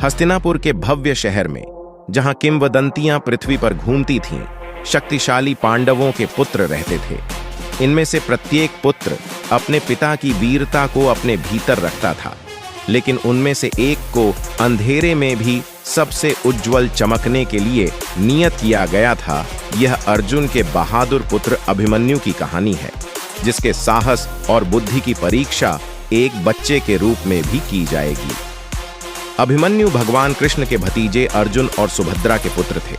हस्तिनापुर के भव्य शहर में, जहां किंवदंतियां पृथ्वी पर घूमती थीं, शक्तिशाली पांडवों के पुत्र रहते थे। इनमें से प्रत्येक पुत्र अपने पिता की वीरता को अपने भीतर रखता था, लेकिन उनमें से एक को अंधेरे में भी सबसे उज्जवल चमकने के लिए नियत किया गया था। यह अर्जुन के बहादुर पुत्र अभिमन्यु की कहानी है, जिसके साहस और बुद्धि की परीक्षा एक बच्चे के रूप में भी की जाएगी। अभिमन्यु भगवान कृष्ण के भतीजे अर्जुन और सुभद्रा के पुत्र थे।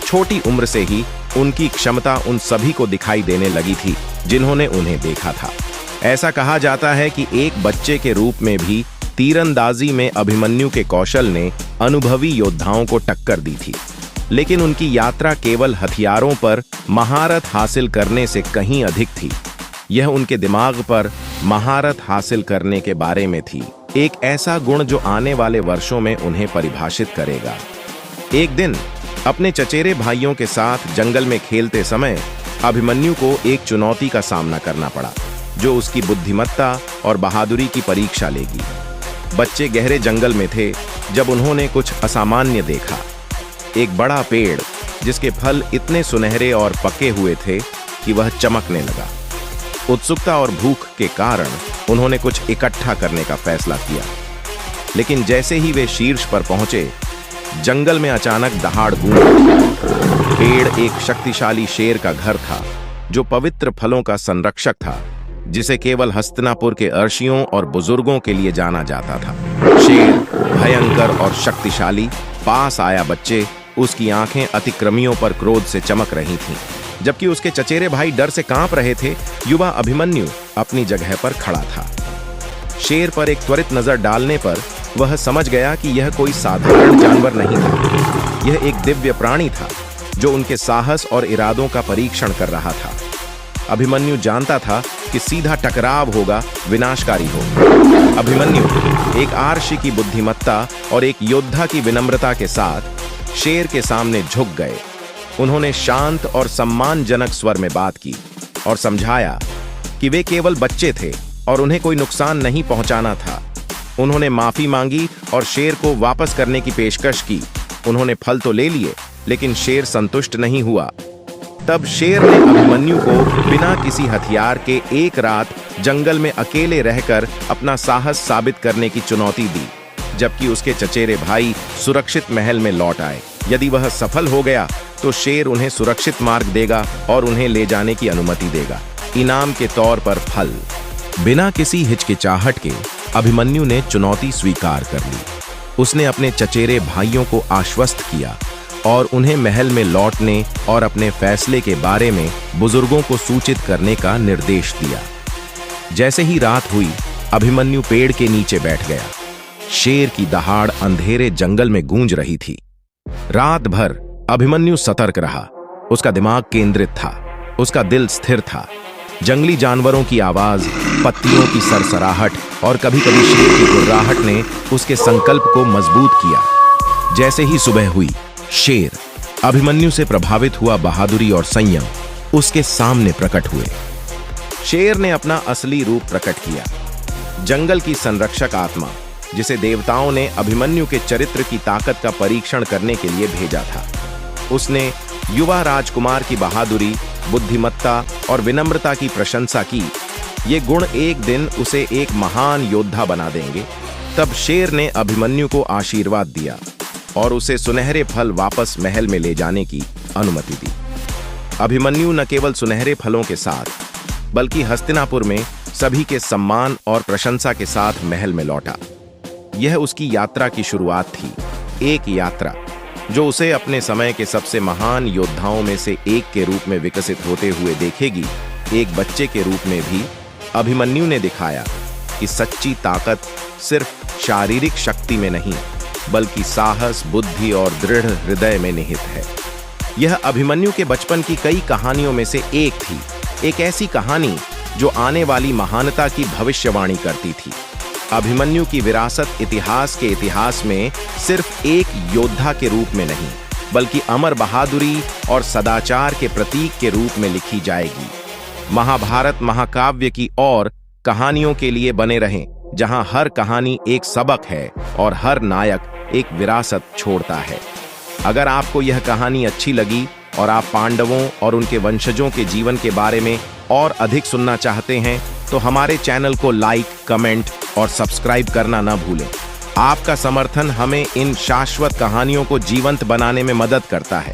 छोटी उम्र से ही उनकी क्षमता उन सभी को दिखाई देने लगी थी जिन्होंने उन्हें देखा था। ऐसा कहा जाता है कि एक बच्चे के रूप में भी तीरंदाजी में अभिमन्यु के कौशल ने अनुभवी योद्धाओं को टक्कर दी थी, लेकिन उनकी यात्रा केवल हथियारों पर महारत हासिल करने से कहीं अधिक थी। यह उनके दिमाग पर महारत हासिल करने के बारे में थी, एक ऐसा गुण जो आने वाले वर्षों में उन्हें परिभाषित करेगा। एक दिन अपने चचेरे भाइयों के साथ जंगल में खेलते समय अभिमन्यु को एक चुनौती का सामना करना पड़ा, जो उसकी बुद्धिमत्ता और बहादुरी की परीक्षा लेगी। बच्चे गहरे जंगल में थे जब उन्होंने कुछ असामान्य देखा। एक बड़ा पेड़ जिसके फल इतने सुनहरे और पके हुए थे कि वह चमकने लगा। उत्सुकता और भूख के कारण उन्होंने कुछ इकट्ठा करने का फैसला किया, लेकिन जैसे ही वे शीर्ष पर पहुंचे, जंगल में अचानक दहाड़ गूंज उठी। पेड़ एक शक्तिशाली शेर का घर था, जो पवित्र फलों का संरक्षक था, जिसे केवल हस्तिनापुर के अर्षियों और बुजुर्गों के लिए जाना जाता था। शेर भयंकर और शक्तिशाली पास आया बच्चे, उसकी आंखें अतिक्रमियों पर क्रोध से चमक रही थीं, जबकि उसके चचेरे भाई डर से कांप रहे थे। युवा अभिमन्यु अपनी जगह पर खड़ा था। शेर पर एक त्वरित नजर डालने पर वह समझ गया कि यह कोई साधारण जानवर नहीं था। यह एक दिव्य प्राणी था जो उनके साहस और इरादों का परीक्षण कर रहा था। अभिमन्यु जानता था कि सीधा टकराव होगा विनाशकारी होगा। अभिमन्यु एक आर्षि की बुद्धिमत्ता और एक योद्धा की विनम्रता के साथ शेर के सामने झुक गए। उन्होंने शांत और सम्मानजनक स्वर में बात की और समझाया कि वे केवल बच्चे थे और उन्हें कोई नुकसान नहीं पहुंचाना था। उन्होंने माफी मांगी और शेर को वापस करने की पेशकश की। उन्होंने फल तो ले लिए, लेकिन शेर संतुष्ट नहीं हुआ। तब शेर ने अभिमन्यु को बिना किसी हथियार के एक रात जंगल में अकेले रहकर अपना साहस साबित करने की चुनौती दी, जबकि उसके चचेरे भाई सुरक्षित महल में लौट आए। यदि वह सफल हो गया तो शेर उन्हें सुरक्षित मार्ग देगा और उन्हें ले जाने की अनुमति देगा, इनाम के तौर पर फल। बिना किसी हिचकिचाहट के अभिमन्यु ने चुनौती स्वीकार कर ली। उसने अपने चचेरे भाइयों को आश्वस्त किया और उन्हें महल में लौटने और अपने फैसले के बारे में बुजुर्गों को सूचित करने का निर्देश दिया। जैसे ही रात हुई, अभिमन्यु पेड़ के नीचे बैठ गया। शेर की दहाड़ अंधेरे जंगल में गूंज रही थी। रात भर अभिमन्यु सतर्क रहा। उसका दिमाग केंद्रित था, उसका दिल स्थिर था। जंगली जानवरों की आवाज, पत्तियों की सरसराहट और कभी-कभी शेर की गुर्राहट ने उसके संकल्प को मजबूत किया। जैसे ही सुबह हुई, शेर अभिमन्यु से प्रभावित हुआ बहादुरी और संयम उसके सामने प्रकट हुए। शेर ने अपना असली रूप प्रकट किया, जंगल की संरक्षक आत्मा, जिसे देवताओं ने अभिमन्यु के चरित्र की ताकत का परीक्षण करने के लिए भेजा था। उसने युवा राजकुमार की बहादुरी, बुद्धिमत्ता और विनम्रता की प्रशंसा की। ये गुण एक दिन उसे एक महान योद्धा बना देंगे। तब शेर ने अभिमन्यु को आशीर्वाद दिया और उसे सुनहरे फल वापस महल में ले जाने की अनुमति दी। अभिमन्यु न केवल सुनहरे फलों के साथ, बल्कि हस्तिनापुर में सभी के सम्मान और प्रशंसा के साथ महल में लौटा। यह उसकी यात्रा की शुरुआत थी, एक यात्रा जो उसे अपने समय के सबसे महान योद्धाओं में से एक के रूप में विकसित होते हुए देखेगी। एक बच्चे के रूप में भी अभिमन्यु ने दिखाया कि सच्ची ताकत सिर्फ शारीरिक शक्ति में नहीं, बल्कि साहस, बुद्धि और दृढ़ हृदय में निहित है। यह अभिमन्यु के बचपन की कई कहानियों में से एक थी, एक ऐसी कहानी जो आने वाली महानता की भविष्यवाणी करती थी। अभिमन्यु की विरासत इतिहास में सिर्फ एक योद्धा के रूप में नहीं, बल्कि अमर बहादुरी और सदाचार के प्रतीक के रूप में लिखी जाएगी। महाभारत महाकाव्य की और कहानियों के लिए बने रहें, जहां हर कहानी एक सबक है और हर नायक एक विरासत छोड़ता है। अगर आपको यह कहानी अच्छी लगी और आप पांडवों और उनके वंशजों के जीवन के बारे में और अधिक सुनना चाहते हैं तो हमारे चैनल को लाइक, कमेंट और सब्सक्राइब करना न भूलें। आपका समर्थन हमें इन शाश्वत कहानियों को जीवंत बनाने में मदद करता है।